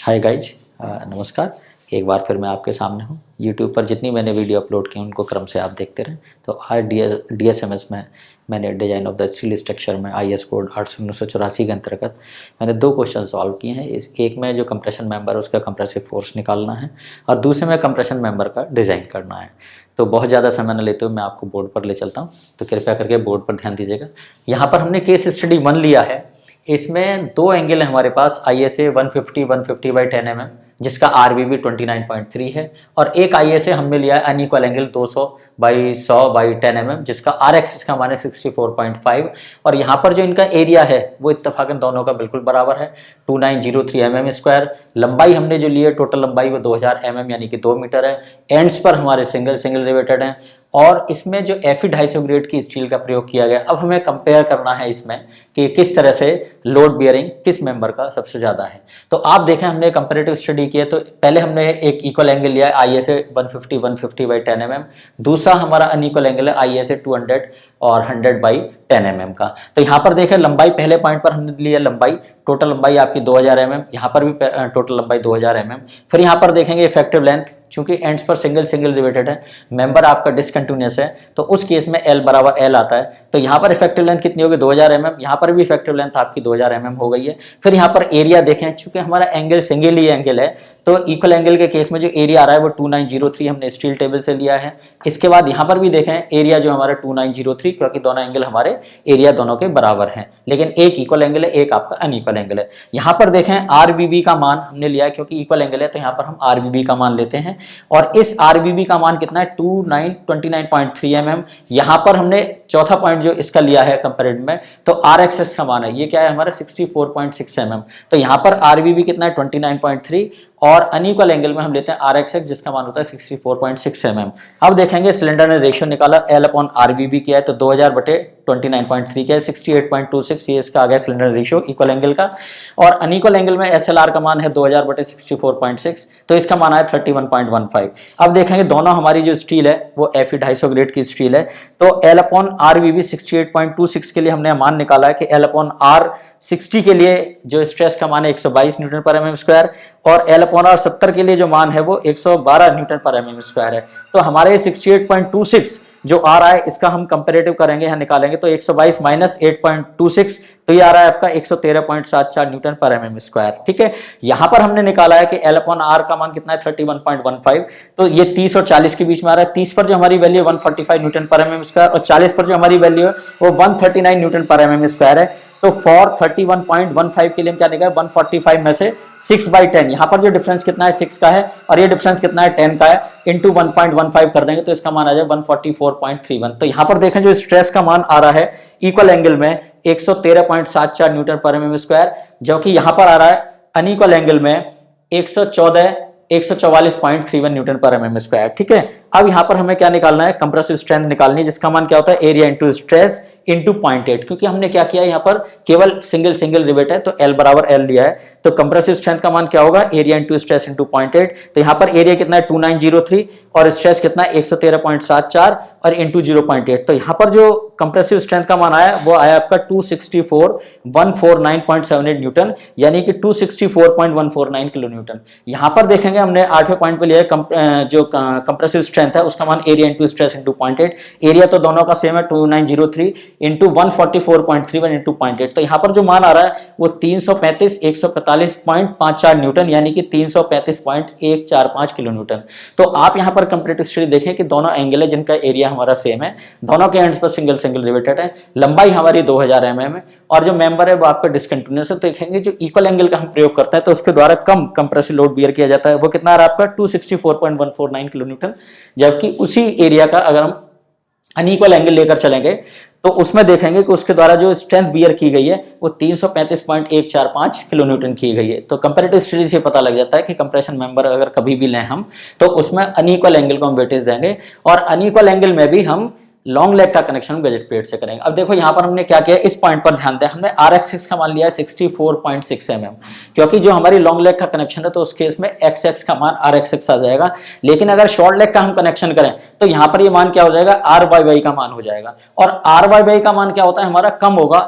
Hi guys, नमस्कार। एक बार फिर मैं आपके सामने हूँ। यूट्यूब पर जितनी मैंने वीडियो अपलोड की उनको क्रम से आप देखते रहें। तो आज DSMS में मैंने design of the steel structure में IS कोड 800-1984 के अंतर्गत मैंने 2 क्वेश्चन सॉल्व किए हैं। इस एक में जो कंप्रेशन मेंबर है उसका कंप्रेसिव फोर्स निकालना है और दूसरे में कंप्रेशन मेंबर का डिज़ाइन करना है। तो बहुत ज़्यादा समय न लेते हुए मैं आपको बोर्ड पर ले चलता हूँ, तो कृपया करके बोर्ड पर ध्यान दीजिएगा। यहाँ पर हमने केस स्टडी 1 लिया है। इसमें 2 एंगल है हमारे पास, ISA 150/10 mm जिसका RBB 29.3 है, और एक ISA हमने लिया है अनइक्वल एंगल 200/100/10 mm जिसका R एक्सिस का मान है 64.5, और यहाँ पर जो इनका एरिया है वो इत्तेफाकन दोनों का बिल्कुल बराबर है 2903 mm²। लंबाई हमने जो ली है टोटल लंबाई वो 2000 mm यानी कि 2 मीटर है। एंड्स पर हमारे सिंगल रिवेटेड हैं, और इसमें जो Fe250 ग्रेड की स्टील का प्रयोग किया गया। अब हमें कंपेयर करना है इसमें कि किस तरह से लोड बियरिंग किस मेंबर का सबसे ज़्यादा है। तो आप देखें, हमने कंपैरेटिव स्टडी किया। तो पहले हमने एक इक्वल एंगल लिया है ISA 150/10 mm, दूसरा हमारा अनइक्वल एंगल है ISA 200 और 100/10 mm का। तो यहाँ पर देखें, लंबाई पहले पॉइंट पर हमने लिया लंबाई, टोटल लंबाई आपकी 2000 mm, यहाँ पर भी टोटल लंबाई 2000 mm। फिर यहाँ पर देखेंगे इफेक्टिव लेंथ, चूंकि एंड्स पर सिंगल रिवेटेड है, मेंबर आपका डिसकंटिन्यूअस है, तो उस केस में L बराबर L आता है। तो यहाँ पर इफेक्टिव लेंथ कितनी होगी 2000 mm, यहाँ पर भी इफेक्टिव लेंथ आपकी 2000 mm हो गई है। फिर यहाँ पर एरिया देखें, चूंकि हमारा एंगल सिंगल ही एंगल है तो इक्वल एंगल के केस में जो एरिया आ रहा है वो 2903 हमने स्टील टेबल से लिया है। इसके बाद यहाँ पर भी देखें एरिया जो हमारा 2903, क्योंकि दोनों एंगल हमारे एरिया दोनों के बराबर हैं, लेकिन एक इक्वल एंगल है, एक आपका अनइक्वल एंगल है। यहाँ पर देखें RBB का मान हमने लिया है, क्योंकि इक्वल एंगल है तो यहाँ पर हम RBB का मान लेते हैं, और इस RBB का मान कितना है 29.3 mm। यहाँ पर हमने चौथा पॉइंट जो इसका लिया है कंपैरेटिव में, तो R एक्सिस का मान है, ये क्या है हमारा 64.6 mm। तो यहाँ पर RBB कितना है 29.3, और अनइक्वल एंगल में हम लेते हैं R एक्सिस जिसका मान होता है 64.6 mm। अब देखेंगे सिलेंडर ने रेशियो निकाला L/RBB किया है, तो 2000/29.3 क्या है 68.26, ये इसका आ गया सिलेंडर रेशियो इक्वल एंगल का। और अनइक्वल एंगल में SLR का मान है 2000/64.6, तो इसका मान है 31.15। अब देखेंगे दोनों हमारी जो स्टील है वो Fe250 ग्रेड की स्टील है, तो L/RBB 68.26 के लिए हमने मान निकाला है कि L/R60 के लिए जो स्ट्रेस का मान है 122 न्यूटन पर mm², और L/R70 के लिए जो मान है वो 112 न्यूटन पर mm² है। तो हमारे 68.26 जो आ रहा है इसका हम कंपैरेटिव करेंगे, यहाँ निकालेंगे तो 122 माइनस 8.26, तो ये आ रहा है आपका 113.74 न्यूटन पर mm²। ठीक है, यहाँ पर हमने निकाला है कि L/R का मान कितना है 31.15, तो ये 30 और 40 के बीच में आ रहा है। 30 पर जो हमारी वैल्यू है 145 न्यूटन पर mm², और 40 पर जो हमारी वैल्यू है वो 139 न्यूटन पर mm² है। तो फॉर 31.15 के लिए हम क्या निकाले 145 में से 6/10, यहाँ पर जो डिफरेंस कितना है 6 का है, और ये डिफरेंस कितना है 10 का है, इंटू 1.15 कर देंगे तो इसका मान आ जाए 144.31। तो यहाँ पर देखें जो स्ट्रेस का मान आ रहा है इक्वल एंगल में 113.74 न्यूटन पर mm², जबकि यहाँ पर आ रहा है अनइक्वल एंगल में 144.31 न्यूटन पर mm²। ठीक है, अब यहाँ पर हमें क्या निकालना है, कंप्रेसिव स्ट्रेंथ निकालनी है, जिसका मान क्या होता है एरिया इंटू स्ट्रेस इंटू 0.8, क्योंकि हमने क्या किया यहाँ पर केवल सिंगल रिवेट है तो L बराबर L लिया है। तो कंप्रेसिव स्ट्रेंथ का मान क्या होगा एरिया इंटू स्ट्रेस इंटू 0.8। तो यहाँ पर एरिया कितना है 2903 और स्ट्रेस कितना है 113.74 और इंटू 0.8। तो यहाँ पर जो कंप्रेसिव स्ट्रेंथ का मान आया वो आया आपका 264,149.78 न्यूटन, यानी कि 264.149 किलो न्यूटन। यहाँ पर देखेंगे हमने 8वें पॉइंट पे लिया है जो कंप्रेसिव स्ट्रेंथ है उसका मान area into stress into 0.8। Area तो दोनों का सेम है 2903 इंटू 144.31 इंटू 0.8। तो यहाँ पर जो मान आ रहा है वो 335,145.54 न्यूटन, यानी कि 335.145 किलो न्यूटन। तो आप यहाँ पर कंपैरेटिव स्टडी देखें कि दोनों एंगल है जिनका एरिया हमारा सेम है, दोनों के एंड्स पर सिंगल रिवेटेड है, लंबाई हमारी 2000 mm है, और जो मेंबर है वो आपका डिसकंटिन्यूअस है। तो देखेंगे जो इक्वल एंगल का हम प्रयोग करते हैं तो उसके द्वारा कम कंप्रेसिव लोड बियर किया जाता है, वो कितना आ रहा है आपका 264.149 किलो न्यूटन। जबकि उसी एरिया का अगर हम अनइक्वल एंगल लेकर चलेंगे तो उसमें देखेंगे कि उसके द्वारा जो स्ट्रेंथ बियर की गई है वो 335.145 किलो न्यूटन की गई है। तो कंपैरेटिव स्टडी से पता लग जाता है कि कंप्रेशन मेंबर अगर कभी भी लें हम तो उसमें अनइक्वल एंगल को हम वेटेज देंगे, और अनइक्वल एंगल में भी हम लॉन्ग लेग का कनेक्शन गजेट प्लेट से करेंगे। अब देखो यहाँ पर हमने क्या किया, इस पॉइंट पर ध्यान दें, हमने R एक्सिस का मान लिया है 64.6 mm, क्योंकि जो हमारी लॉन्ग लेग का कनेक्शन है तो उस केस में X एक्स का मान R एक्सिस आ जाएगा। लेकिन अगर शॉर्ट लेग का हम कनेक्शन करें तो यहाँ पर ये मान क्या हो जाएगा R बाई वाई का मान हो जाएगा, और R बाई वाई का मान क्या होता है हमारा कम होगा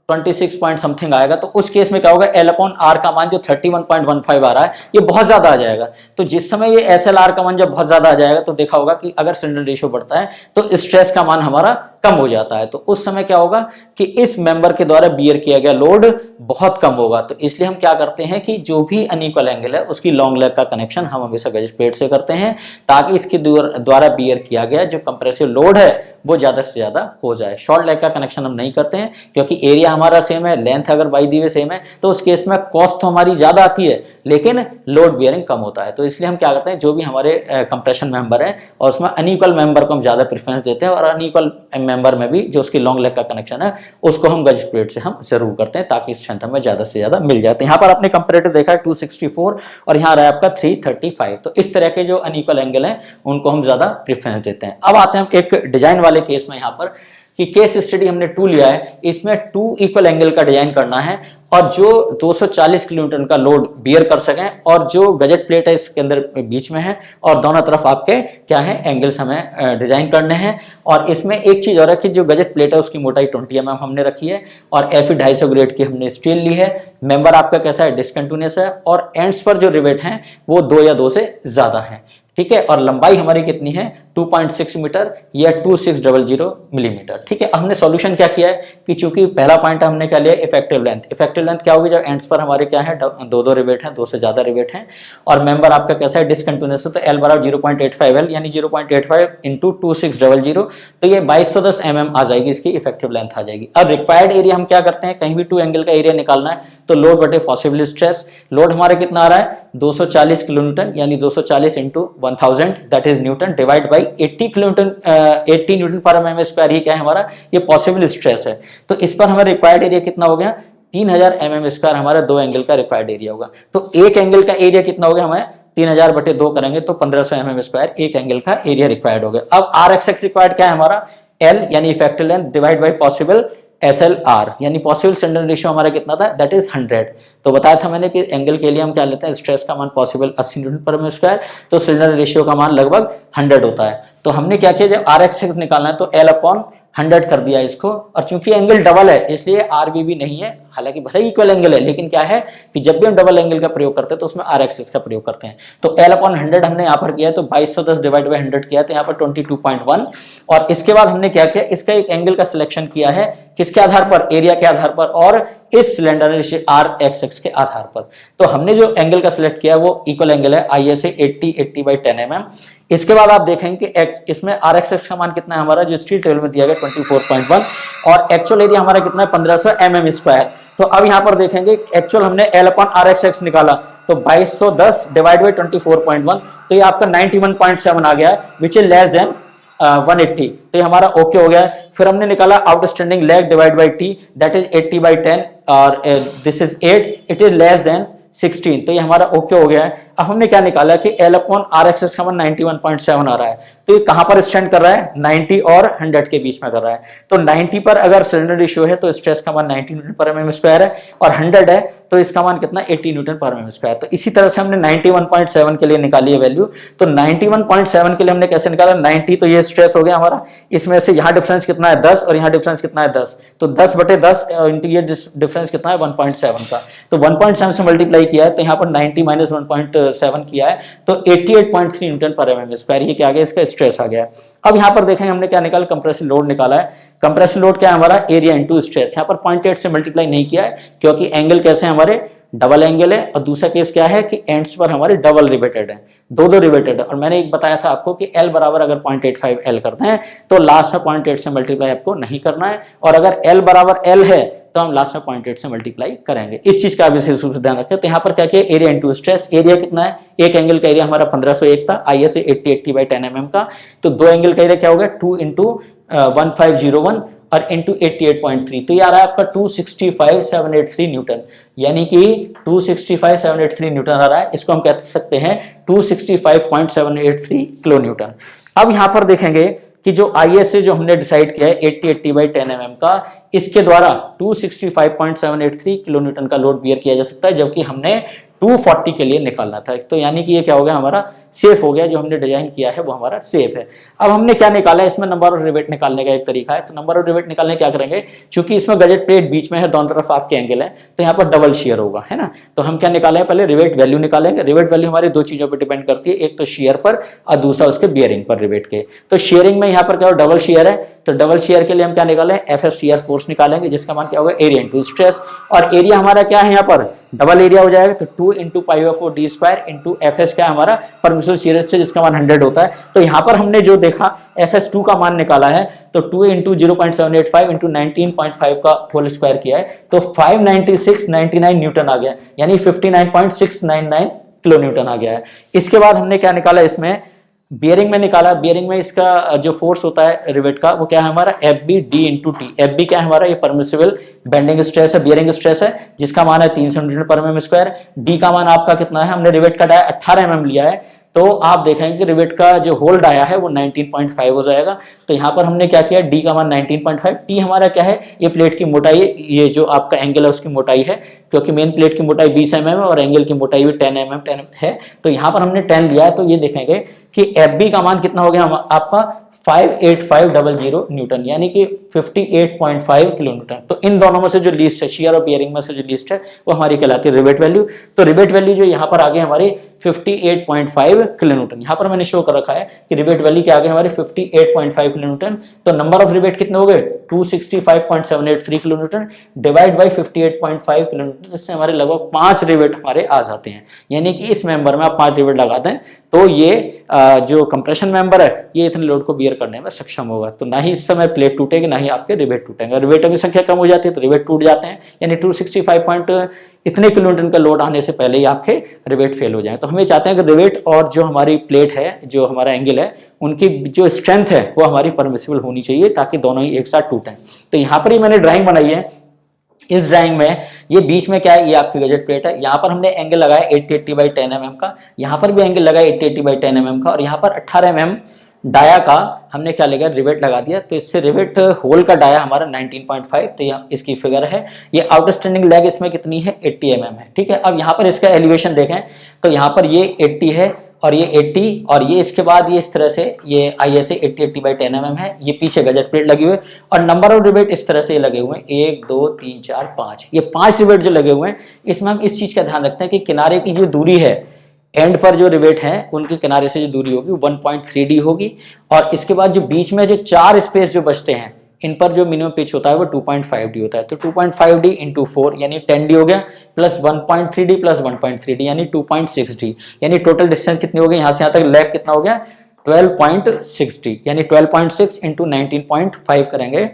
26 पॉइंट समथिंग आएगा, तो उस केस में क्या होगा, L अपॉन आर का मान जो 31.15 आ रहा है ये बहुत ज्यादा आ जाएगा। तो जिस समय ये SLR का मान जब बहुत ज्यादा आ जाएगा तो देखा होगा कि अगर सिलेंडर रेशियो बढ़ता है तो स्ट्रेस का मान हमारा कम हो जाता है। तो उस समय क्या होगा कि इस मेंबर के द्वारा बियर किया गया लोड बहुत कम होगा। तो इसलिए हम क्या करते हैं कि जो भी अनइक्वल एंगल है उसकी लॉन्ग लेग का कनेक्शन हम हमेशा गज प्लेट से करते हैं, ताकि इसके द्वारा बियर किया गया जो कंप्रेसिव लोड है वो ज्यादा से ज्यादा हो जाए। शॉर्ट लेग का कनेक्शन हम नहीं करते हैं क्योंकि एरिया हमारा सेम है, लेंथ अगर बाई दी हुई सेम है तो उस केस में कॉस्ट तो हमारी ज्यादा आती है लेकिन लोड बियरिंग कम होता है। तो इसलिए हम क्या करते हैं, जो भी हमारे कंप्रेशन मेंबर है और उसमें अनइक्वल मेंबर को हम ज्यादा प्रेफरेंस देते हैं, और अनइक्वल मेंबर में भी जो उसकी लॉन्ग लेग का कनेक्शन है उसको हम गज प्लेट से हम जरूर करते हैं ताकि स्ट्रेंथ हमें ज्यादा से ज्यादा मिल जाते हैं। यहाँ पर आपने कंपेरेटिव देखा है 264 और यहाँ रहा है आपका 335। तो इस तरह के जो अनइक्वल एंगल है उनको हम ज्यादा प्रेफरेंस देते हैं। अब आते हैं एक डिजाइन वाले केस में, यहाँ पर कि केस स्टडी हमने 2 लिया है, इसमें 2 इक्वल एंगल का डिजाइन करना है और जो 240 किलोन्यूटन का लोड बियर कर सकें, और जो गजेट प्लेट है इसके अंदर बीच में है और दोनों तरफ आपके क्या है एंगल्स हमें डिजाइन करने हैं। और इसमें एक चीज और है कि जो गजेट प्लेट है उसकी मोटाई 20 mm हमने रखी है और Fe 250 ग्रेड की हमने स्टील ली है। मेंबर आपका कैसा है, डिसकंटिन्यूअस है, और एंड्स पर जो रिवेट हैं वो 2 या 2 से ज्यादा है, ठीक है। और लंबाई हमारी कितनी है, 2.6 मीटर या 2600 मिलीमीटर, ठीक है। हमने सॉल्यूशन क्या किया है कि चूंकि पहला पॉइंट हमने क्या लिया, इफेक्टिव लेंथ। इफेक्टिव लेंथ क्या होगी, जब एंड्स पर हमारे क्या है 2 रिवेट हैं, 2 से ज्यादा रिवेट हैं, और मेंबर आपका कैसा है डिसकंटिन्यूअस है, तो L बराबर 0.85 L यानी 0.85 इंटू 2600, तो ये 2210 mm आ जाएगी, इसकी इफेक्टिव लेंथ आ जाएगी। अब रिक्वायर्ड एरिया हम क्या करते हैं, कहीं भी 2 एंगल का एरिया निकालना है तो लोड बटे पॉसिबल स्ट्रेस। लोड हमारा कितना आ रहा है 240 किलोन्यूटन यानी 240 into 1000 that is Newton divide by 80 kilonewton 80 Newton पर mm स्क्वायर ही क्या है हमारा, ये पॉसिबल स्ट्रेस है। तो इस पर हमारा रिक्वायर्ड एरिया कितना हो गया, 3000 mm स्क्वायर हमारा 2 एंगल का रिक्वायर्ड एरिया होगा। तो एक एंगल का एरिया कितना हो गया, हमें 3000 बटे 2 करेंगे तो 1500 mm स्क्वायर एक एंगल का एरिया रिक्वायर्ड हो गया। अब RXX रिक्वायर्ड क्या है हमारा, L यानी effective length divide by possible SLR यानी पॉसिबल सिलेंडर रेशियो हमारा कितना था, दैट इज 100। तो बताया था मैंने कि एंगल के लिए हम क्या लेते हैं, स्ट्रेस का मान पॉसिबल 80 न्यूटन पर mm स्क्वायर, तो सिलेंडर रेशियो का मान लगभग 100 होता है। तो हमने क्या किया, जब RXX निकालना है तो L अपॉन 100 कर दिया इसको, और चूंकि एंगल डबल है इसलिए RBB नहीं है, हालांकि भले ही इक्वल एंगल है लेकिन क्या है कि जब भी हम डबल एंगल का प्रयोग करते हैं तो उसमें RXX का प्रयोग करते हैं। तो L अपॉन 100 हमने यहाँ पर किया है, तो 2210 डिवाइड बाई 100 किया, तो यहाँ पर 22.1। और इसके बाद हमने क्या किया, इसका एक एंगल का सिलेक्शन किया है, किसके आधार पर, एरिया के आधार पर और इस सिलेंडर रेशियो RXX के आधार पर। तो हमने जो एंगल का सिलेक्ट किया है वो इक्वल एंगल है ISA 80 बाई 10 mm। इसके बाद आप देखेंगे कि इसमें RXX का मान कितना है हमारा, जो स्टील टेबल में दिया गया 24.1, और एक्चुअल एरिया हमारा कितना है 1500 mm स्क्वायर। तो अब यहाँ पर देखेंगे एक्चुअल हमने L अपॉन RXX निकाला, तो 2210 डिवाइड बाई 24.1, तो ये आपका 91.7 आ गया है, विच इज लेस देन 180। तो ये हमारा ओके हो गया है। फिर हमने निकाला outstanding leg divide by T, that is 80 by 10 और this is 8, it is less than 16। तो ये हमारा ओके हो गया है। अब हमने क्या निकाला कि L अपॉन RXX का मान 91.7 आ रहा है, तो ये कहां पर स्टैंड कर रहा है, 90 और 100 के बीच में कर रहा है। तो 90 पर अगर सिलेंडर रेशियो है तो स्ट्रेस का मान 90 न्यूटन पर mm स्क्वायर है, और 100 है तो इसका मान कितना 80 न्यूटन पर mm स्क्वायर। तो इसी तरह से हमने 91.7 के लिए निकाली है वैल्यू। तो 91.7 के लिए हमने कैसे निकाला, 90 तो ये स्ट्रेस हो गया हमारा, इसमें से यहाँ डिफरेंस कितना है 10 और यहाँ डिफरेंस कितना है 10, तो 10 बटे 10 इंटू ये डिफरेंस कितना है 1.7 का, तो 1.7 से मल्टीप्लाई किया है, तो यहाँ पर 90 माइनस 1.7 किया है, तो 88.3 न्यूटन पर mm स्क्वायर ये क्या आ गया, इसका स्ट्रेस आ गया है। अब यहाँ पर देखेंगे हमने क्या निकाला, कंप्रेसिव लोड निकाला है। कंप्रेसिव लोड क्या है हमारा, एरिया इंटू स्ट्रेस। यहाँ पर 0.8 से मल्टीप्लाई नहीं किया है क्योंकि एंगल कैसे हमारे डबल एंगल है, और दूसरा केस क्या है कि एंड्स पर हमारे डबल रिवेटेड है, दो रिवेटेड है। और मैंने एक बताया था आपको कि L बराबर अगर 0.85 L करते हैं तो लास्ट में 0.8 से मल्टीप्लाई आपको नहीं करना है, और अगर L बराबर L है तो हम लास्ट में 0.8 से मल्टीप्लाई करेंगे। इस चीज का विशेष रूप से ध्यान रखें। तो यहाँ पर क्या किया, एरिया इंटू स्ट्रेस। एरिया कितना है, एक एंगल का एरिया हमारा 1501 था, ISA 80 बाई 10 mm का, तो 2 एंगल का एरिया क्या हो गया 2 इंटू 1501 और इंटू 88.3, तो ये आ रहा है आपका 265,783 न्यूटन, यानी कि 265,783 न्यूटन आ रहा है। इसको हम कह सकते हैं 265.783 किलो न्यूटन। अब यहाँ पर देखेंगे कि जो ISA जो हमने डिसाइड किया है 80 बाई 10 mm का, इसके द्वारा 265.783 किलो न्यूटन का लोड बियर किया जा सकता है, जबकि हमने 240 के लिए निकालना था। तो यानी कि ये क्या हो गया, हमारा सेफ हो गया, जो हमने डिजाइन किया है वो हमारा सेफ है। अब हमने क्या निकाला है, इसमें नंबर ऑफ रिवेट निकालने का एक तरीका है। तो नंबर ऑफ रिवेट निकालने क्या करेंगे, क्योंकि इसमें गजेट प्लेट बीच में है, दोनों तरफ आपके एंगल है, तो यहाँ पर डबल शेयर होगा, है ना। तो हम क्या निकालेंगे, पहले रिवेट वैल्यू निकालेंगे। रिवेट वैल्यू हमारी दो चीजों पर डिपेंड करती है, एक तो शेयर पर और दूसरा उसके बियरिंग पर रिवेट के। तो शेयरिंग में यहाँ पर क्या हो, डबल शेयर है, तो डबल शेयर के लिए हम क्या निकालें, एफ शेयर फोर्स निकालेंगे, जिसका मान क्या होगा, एरिया इंटू स्ट्रेस। और एरिया हमारा क्या है, यहाँ पर डबल एरिया हो जाएगा, तो 2 into pi of D square into F S क्या है हमारा परमिसिबल शियर स्ट्रेस, जिसका मान 100 होता है। तो यहाँ पर हमने जो देखा एफ एस 2 का मान निकाला है, तो 2 इंटू 0.785 इंटू 19.5 का होल स्क्वायर किया है, तो 596.99 न्यूटन आ गया, यानी 59.699 किलो न्यूटन आ गया है। इसके बाद हमने क्या निकाला, इसमें बियरिंग में निकाला। बियरिंग में इसका जो फोर्स होता है रिवेट का, वो क्या है हमारा F B D into T. F B क्या है हमारा, ये परमिसिबल बेंडिंग स्ट्रेस है, बियरिंग स्ट्रेस है, जिसका मान है 300 न्यूटन पर mm स्क्वायर। डी का मान आपका कितना है, हमने रिवेट का डाया 18 mm लिया है, तो आप देखेंगे कि रिवेट का जो होल डाया है वो 19.5 हो जाएगा। तो यहाँ पर हमने क्या किया, डी का मान 19.5, टी हमारा क्या है, ये प्लेट की मोटाई, ये जो आपका एंगल है उसकी मोटाई है, क्योंकि मेन प्लेट की मोटाई 20 mm है और एंगल की मोटाई भी 10 mm है। तो यहाँ पर हमने 10 लिया है, तो ये देखेंगे कि एफ बी का मान कितना हो गया आपका 58500 न्यूटन, यानी कि 58.5 किलो न्यूटन। तो इन दोनों में से जो लीस्ट है, शेयर और बियरिंग में से जो लीस्ट है, वो हमारी कहलाती है रिवेट वैल्यू। तो रिवेट वैल्यू जो यहाँ पर आगे हमारी 58.5 किलो न्यूटन, यहाँ पर मैंने शो कर रखा है कि रिवेट वैल्यू के आगे हमारी 58.5 किलो न्यूटन। तो नंबर ऑफ रिवेट कितने हो गए, 265.783 kilo Newton divide by 58.5 kilo Newton, जिससे हमारे लगभग 5 रिवेट हमारे आ जाते हैं। यानी कि इस मेंबर में आप 5 रिवेट लगाते हैं, तो ये जो कंप्रेशन मेंबर है ये इतने लोड को बियर करने में सक्षम होगा। तो ना ही इस समय प्लेट टूटेगी, ना ही आपके रिवेट टूटेंगे। रिवेटों की संख्या कम हो जाती है तो रिवेट टूट जाते हैं, यानी 265 इतने किलो न्यूटन का लोड आने से पहले ही आपके रिवेट फेल हो जाए। तो हम ये चाहते हैं कि रिवेट और जो हमारी प्लेट है, जो हमारा एंगल है, उनकी जो स्ट्रेंथ है वो हमारी परमिसिबल होनी चाहिए, ताकि दोनों ही एक साथ टूटें। तो यहाँ पर ही मैंने ड्राइंग बनाई है। इस ड्राइंग में ये बीच में क्या है, ये आपकी गजेट प्लेट है, यहाँ पर हमने एंगल लगाया 80/10 mm का, यहाँ पर भी एंगल लगाया 80/10 mm का, और यहाँ पर 18 mm डाया का हमने क्या लगा, रिवेट लगा दिया। तो इससे रिवेट होल का डाया हमारा 19.5, तो यहाँ इसकी फिगर है। ये आउटस्टैंडिंग लेग इसमें कितनी है, 80 mm है, ठीक है। अब यहाँ पर इसका एलिवेशन देखें, तो यहाँ पर ये 80 है और ये 80, और ये इसके बाद ये इस तरह से ये ISA 80/10 mm है, ये पीछे गजेट प्लेट लगी हुई है, और नंबर ऑफ रिवेट इस तरह से ये लगे हुए हैं 1 2 3 4 5, ये 5 रिवेट जो लगे हुए हैं। इसमें हम इस चीज का ध्यान रखते हैं कि किनारे की जो दूरी है, एंड पर जो रिवेट है उनके किनारे से जो दूरी होगी 1.3D होगी, और इसके बाद जो बीच में जो 4 स्पेस जो बचते हैं, इन पर जो मिनिमम पिच होता है वो 2.5D होता है। तो 2.5D इंटू 4 यानी 10D हो गया, प्लस 1.3D प्लस 1.3D यानी 2.6D, यानी टोटल डिस्टेंस कितनी हो गई, यहाँ से यहाँ तक लेग कितना हो गया 12.6D, यानी 12.6 इंटू 19.5 करेंगे,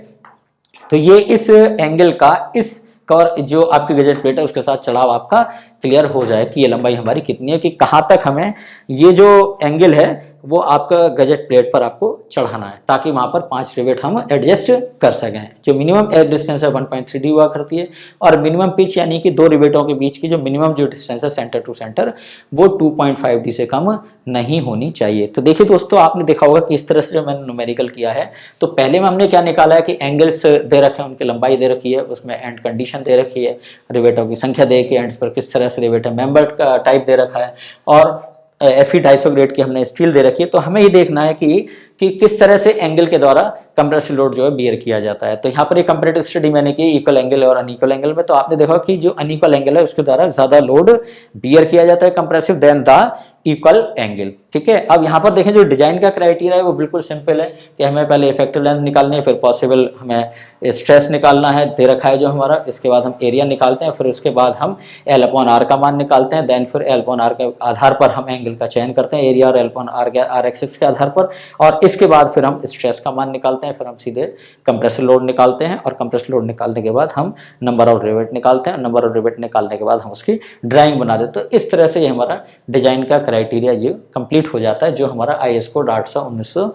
तो ये इस एंगल का इस और जो आपकी गजेट प्लेट है उसके साथ चढ़ाव आपका क्लियर हो जाए कि ये लंबाई हमारी कितनी है, कि कहां तक हमें ये जो एंगल है वो आपका गजेट प्लेट पर आपको चढ़ाना है, ताकि वहां पर 5 रिवेट हम एडजस्ट कर सकें। जो मिनिमम डिस्टेंस है 1.3D हुआ करती है, और मिनिमम पिच यानी कि 2 रिवेटों के बीच की जो मिनिमम जो डिस्टेंस है सेंटर टू सेंटर, वो 2.5D से कम नहीं होनी चाहिए। तो देखिए दोस्तों, आपने देखा होगा कि इस तरह से जो मैंने न्यूमेरिकल किया है, तो पहले में हमने क्या निकाला है कि एंगल्स दे रखे हैं, उनकी लंबाई दे रखी है, उसमें एंड कंडीशन दे रखी है, रिवेटों की संख्या दे के एंड्स पर किस तरह से रिवेट है, मेंबर का टाइप दे रखा है, और Fe 250 ग्रेड की हमने स्टील दे रखी है। तो हमें ये देखना है कि किस तरह से एंगल के द्वारा कंप्रेसिव लोड जो है बियर किया जाता है। तो यहाँ पर एक कंपैरेटिव स्टडी मैंने की इक्वल एंगल और अनइक्वल एंगल में, तो आपने देखा कि जो अनइक्वल एंगल है उसके द्वारा ज्यादा लोड बियर किया जाता है compressive than the equal angle, ठीक है। अब यहाँ पर देखें जो डिजाइन का क्राइटेरिया है वो बिल्कुल सिंपल है कि हमें पहले इफेक्टिव लेंथ निकालनी है, फिर पॉसिबल हमें स्ट्रेस निकालना है, दे रखा है जो हमारा, इसके बाद हम एरिया निकालते हैं, फिर उसके बाद हम L/R का मान निकालते हैं, देन फिर L/R के आधार पर हम एंगल का चयन करते हैं, एरिया और L/R के R एक्सिस के आधार पर, और इसके बाद फिर हम स्ट्रेस का मान निकालते हैं, फिर हम सीधे कंप्रेसिव लोड निकालते हैं, और कंप्रेसिव लोड निकालने के बाद हम नंबर ऑफ रिवेट निकालते हैं, नंबर ऑफ रिवेट निकालने के बाद हम उसकी ड्राइंग बना देते हैं। तो इस तरह से ये हमारा डिजाइन का क्राइटेरिया ये कंप्लीट हो जाता है, जो हमारा IS कोड 800/1900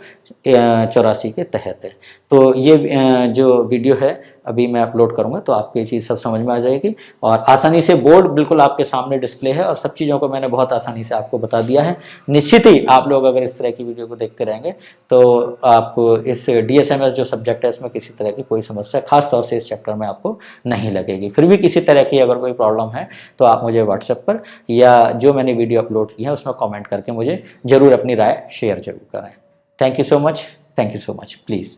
84 के तहत है। तो ये जो वीडियो है अभी मैं अपलोड करूँगा तो आपको ये चीज़ सब समझ में आ जाएगी, और आसानी से बोर्ड बिल्कुल आपके सामने डिस्प्ले है और सब चीज़ों को मैंने बहुत आसानी से आपको बता दिया है। निश्चित ही आप लोग अगर इस तरह की वीडियो को देखते रहेंगे तो आप इस DSMS जो सब्जेक्ट है इसमें किसी तरह की कोई समस्या खास तौर से इस चैप्टर में आपको नहीं लगेगी। फिर भी किसी तरह की अगर कोई प्रॉब्लम है तो आप मुझे व्हाट्सएप पर या जो मैंने वीडियो अपलोड की है उसमें कमेंट करके मुझे ज़रूर अपनी राय शेयर जरूर करें। Thank you so much, thank you so much, please.